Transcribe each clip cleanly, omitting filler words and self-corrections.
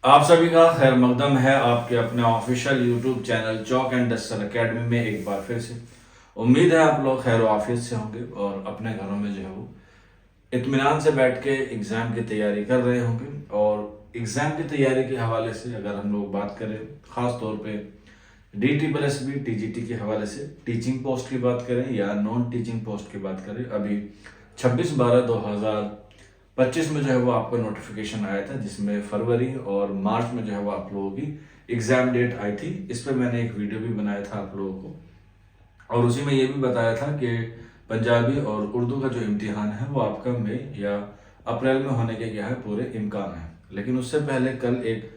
आप सभी का खैर मकदम है आपके अपने official YouTube channel chalk and duster academy में एक बार फिर से। उम्मीद है आप लोग खैर आफियत से होंगे और अपने घरों में जो है वो इत्मीनान से बैठ के एग्ज़ाम की तैयारी कर रहे होंगे। और एग्ज़ाम की तैयारी के हवाले से अगर हम लोग बात करें, ख़ास तौर पे DSSB TGT के हवाले से टीचिंग पोस्ट की बात करें या नॉन टीचिंग पोस्ट की बात करें, अभी 26/12/2025 में जो है वो आपको नोटिफिकेशन आया था, जिसमें फरवरी और मार्च में जो है वो आप लोगों की एग्ज़ाम डेट आई थी। इस पर मैंने एक वीडियो भी बनाया था आप लोगों को, और उसी में ये भी बताया था कि पंजाबी और उर्दू का जो इम्तिहान है वो आपका मई या अप्रैल में होने के क्या है पूरे इम्कान है। लेकिन उससे पहले कल एक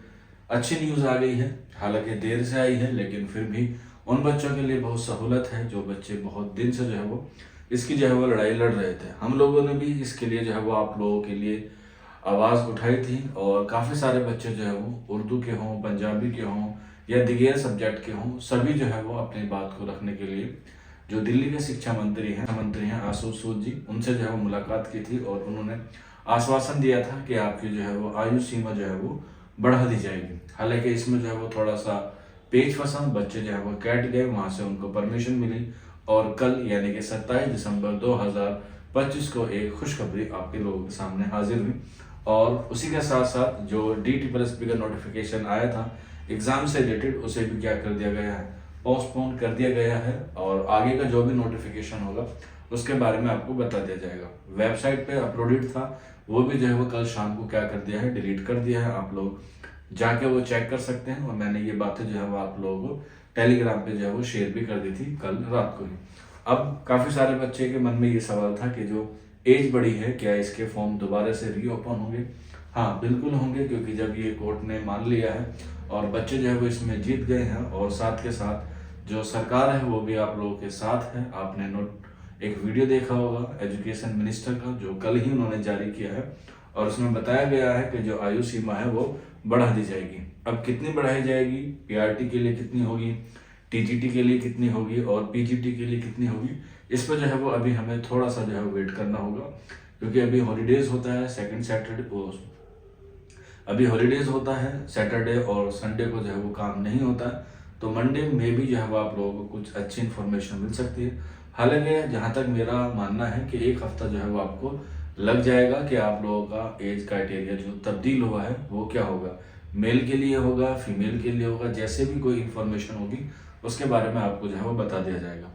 अच्छी न्यूज़ आ गई है, हालांकि देर से आई है, लेकिन फिर भी उन बच्चों के लिए बहुत सहूलत है जो बच्चे बहुत दिन से जो है वो इसकी जो है वो लड़ाई लड़ रहे थे। हम लोगों ने भी इसके लिए जो है वो आप लोगों के लिए आवाज़ उठाई थी, और काफ़ी सारे बच्चे जो है वो उर्दू के हों, पंजाबी के हों या दिगेर सब्जेक्ट के हों, सभी जो है वो अपनी बात को रखने के लिए जो दिल्ली के शिक्षा मंत्री हैं आशुतोष सूद जी, उनसे जो है वो मुलाकात की थी, और उन्होंने आश्वासन दिया था कि आपकी जो है वो आयु सीमा जो है वो बढ़ा दी जाएगी। हालांकि इसमें जो है वो थोड़ा सा पेच फंसा, बच्चे जो है वो कैट गए, वहाँ से उनको परमिशन मिली, और कल यानी कि 27 दिसंबर 2025 को एक खुशखबरी आपके लोगों के सामने हाजिर हुई। और उसी के साथ साथ जो DSSB का नोटिफिकेशन आया था एग्ज़ाम से रिलेटेड, उसे भी क्या कर दिया गया है, पोस्टपोन कर दिया गया है, और आगे का जो भी नोटिफिकेशन होगा उसके बारे में आपको बता दिया जाएगा। वेबसाइट पे अपलोडेड था, वो भी जो है वो कल शाम को क्या कर दिया है, डिलीट कर दिया है। आप लोग जाके वो चेक कर सकते हैं, और मैंने ये बातें जो है वो आप लोगों को टेलीग्राम पे जो है वो शेयर भी कर दी थी कल रात को ही। अब काफ़ी सारे बच्चे के मन में ये सवाल था कि जो एज बड़ी है, क्या इसके फॉर्म दोबारा से रीओपन होंगे? हाँ, बिल्कुल होंगे, क्योंकि जब ये कोर्ट ने मान लिया है और बच्चे जो है वो इसमें जीत गए हैं, और साथ के साथ जो सरकार है वो भी आप लोगों के साथ है। आपने नोट एक वीडियो देखा होगा एजुकेशन मिनिस्टर का, जो कल ही उन्होंने जारी किया है, और उसमें बताया गया है कि जो आयु सीमा है वो बढ़ा दी जाएगी। अब कितनी बढ़ाई जाएगी, PRT के लिए कितनी होगी, TGT के लिए कितनी होगी और PGT के लिए कितनी होगी, इस पर जो है वो अभी हमें थोड़ा सा जो है वेट करना होगा, क्योंकि अभी हॉलीडेज होता है सेकंड सैटरडे को, अभी हॉलीडेज होता है सैटरडे और संडे को जो है वो काम नहीं होता है, तो मंडे में भी जो है वो आप लोगों को कुछ अच्छी इन्फॉर्मेशन मिल सकती है। हालांकि जहाँ तक मेरा मानना है कि एक हफ्ता जो है वो आपको लग जाएगा कि आप लोगों का एज क्राइटेरिया जो तब्दील हुआ है वो क्या होगा, मेल के लिए होगा, फीमेल के लिए होगा, जैसे भी कोई इन्फॉर्मेशन होगी उसके बारे में आपको जो है वो बता दिया जाएगा।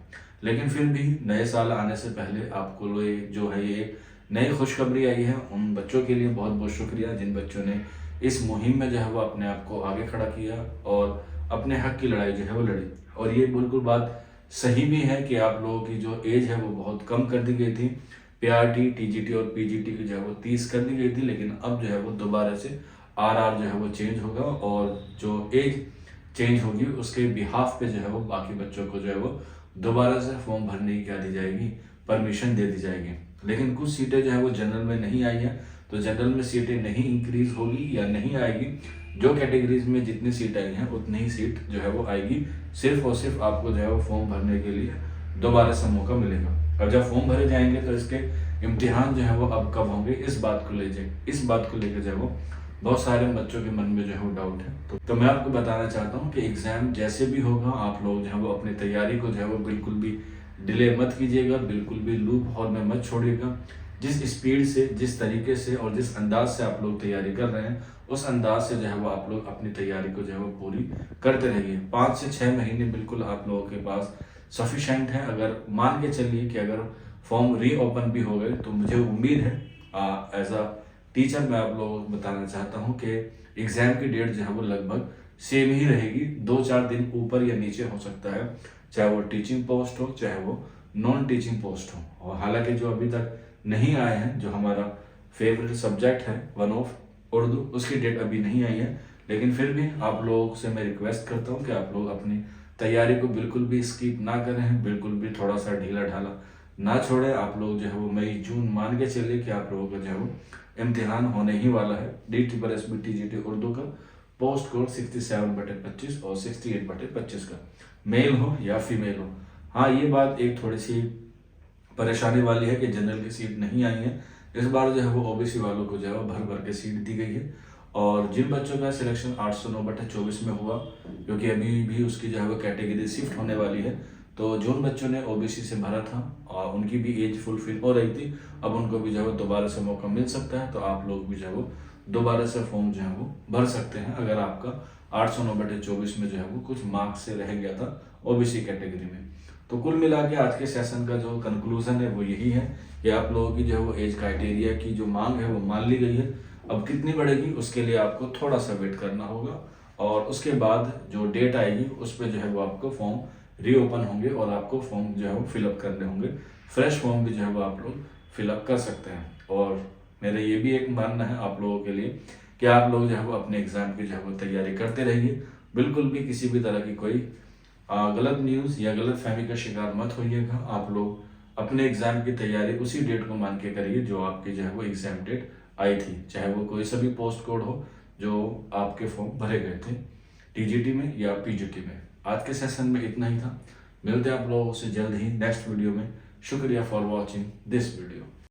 लेकिन फिर भी नए साल आने से पहले आपको जो है ये नई खुशखबरी आई है, उन बच्चों के लिए बहुत बहुत शुक्रिया जिन बच्चों ने इस मुहिम में जो है वो अपने आप को आगे खड़ा किया और अपने हक की लड़ाई जो है वो लड़ी। और ये बिल्कुल बात सही भी है कि आप लोगों की जो एज है वो बहुत कम कर दी गई थी, PRT TGT और PGT की जो है वो 30 कर दी गई थी, लेकिन अब जो है वो दोबारा से RR जो है वो चेंज होगा, और जो एज चेंज होगी उसके बिहाफ पे जो है वो बाकी बच्चों को जो है वो दोबारा से फॉर्म भरने की क्या दी जाएगी, परमिशन दे दी जाएगी। लेकिन कुछ सीटें जो है वो जनरल में नहीं आई हैं, तो जनरल में सीटें नहीं इंक्रीज होगी या नहीं आएगी, जो कैटेगरीज में जितनी सीट आई हैं उतनी ही सीट जो है वो आएगी। सिर्फ और सिर्फ आपको जो है वो फॉर्म भरने के लिए दोबारा से मौका मिलेगा। और जब फॉर्म भरे जाएंगे तो इसके इम्तिहान जो है वो अब कब होंगे, इस बात को लेकर जो है वो बहुत सारे बच्चों के मन में जो है वो डाउट है। तो मैं आपको बताना चाहता हूँ कि एग्ज़ाम जैसे भी होगा आप लोग जो है वो अपनी तैयारी को जो है वो बिल्कुल भी डिले मत कीजिएगा, बिल्कुल भी लूप होल में मत छोड़िएगा। जिस स्पीड से, जिस तरीके से और जिस अंदाज से आप लोग तैयारी कर रहे हैं, उस अंदाज से जो है वो आप लोग अपनी तैयारी को जो है वो पूरी करते रहिए। 5 से 6 महीने बिल्कुल आप लोगों के पास सफिशेंट है। अगर मान के चलिए कि अगर फॉर्म रीओपन भी हो गए, तो मुझे उम्मीद है एज अ टीचर मैं आप लोगों को बताना चाहता हूँ कि एग्ज़ाम की डेट जो है वो लगभग सेम ही रहेगी, 2-4 दिन ऊपर या नीचे हो सकता है, चाहे वो टीचिंग पोस्ट हो चाहे वो नॉन टीचिंग पोस्ट हो। और हालांकि जो अभी तक नहीं आए हैं, जो हमारा फेवरेट सब्जेक्ट है वन ऑफ उर्दू, उसकी डेट अभी नहीं आई है, लेकिन फिर भी आप लोगों से मैं रिक्वेस्ट करता हूँ कि आप लोग अपनी तैयारी को बिल्कुल भी स्किप ना करें, बिल्कुल भी थोड़ा सा ढीला ढाला ना छोड़े। आप लोग जो है वो मई जून मान के चलिए कि आप लोगों का जो है वो इम्तिहान होने ही वाला है। DSSB TGT उर्दू का पोस्ट कोड 67/25 और 68/25 का, मेल हो या फीमेल हो। हाँ, ये बात एक थोड़ी सी परेशानी वाली है कि जनरल की सीट नहीं आई है, इस बार जो है वो OBC वालों को जो है वो भर भर के सीट दी गई है, और जिन बच्चों का सिलेक्शन 809/24 में हुआ, क्योंकि अभी भी उसकी जो है वो कैटेगरी शिफ्ट होने वाली है, तो जिन बच्चों ने ओबीसी से भरा था और उनकी भी एज फुलफिल हो रही थी, अब उनको भी जो है वो दोबारा से मौका मिल सकता है। तो आप लोग भी जो है वो दोबारा से फॉर्म जो है वो भर सकते हैं, अगर आपका 809/24 में जो है वो कुछ मार्क्स से रह गया था ओबीसी कैटेगरी में। तो कुल मिला के आज के सेशन का जो कंक्लूजन है वो यही है कि आप लोगों की जो है वो एज क्राइटेरिया की जो मांग है वो मान ली गई है। अब कितनी बढ़ेगी उसके लिए आपको थोड़ा सा वेट करना होगा, और उसके बाद जो डेट आएगी उस पर जो है वो आपको फॉर्म रीओपन होंगे और आपको फॉर्म जो है वो फिलअप करने होंगे। फ्रेश फॉर्म भी जो है वो आप लोग फिलअप कर सकते हैं। और मेरा ये भी एक मानना है आप लोगों के लिए कि आप लोग जो है वो अपने एग्जाम की जो है वो तैयारी करते रहिए। बिल्कुल भी किसी भी तरह की कोई गलत न्यूज़ या गलत फहमी का शिकार मत होइएगा। आप लोग अपने एग्जाम की तैयारी उसी डेट को मान के करिए जो आपकी जो है वो एग्जाम डेट आई थी, चाहे वो कोई सा भी पोस्ट कोड हो जो आपके फॉर्म भरे गए थे टीजीटी में या पीजीटी में। आज के सेशन में इतना ही था। मिलते हैं आप लोगों से जल्द ही नेक्स्ट वीडियो में। शुक्रिया फॉर वॉचिंग दिस वीडियो।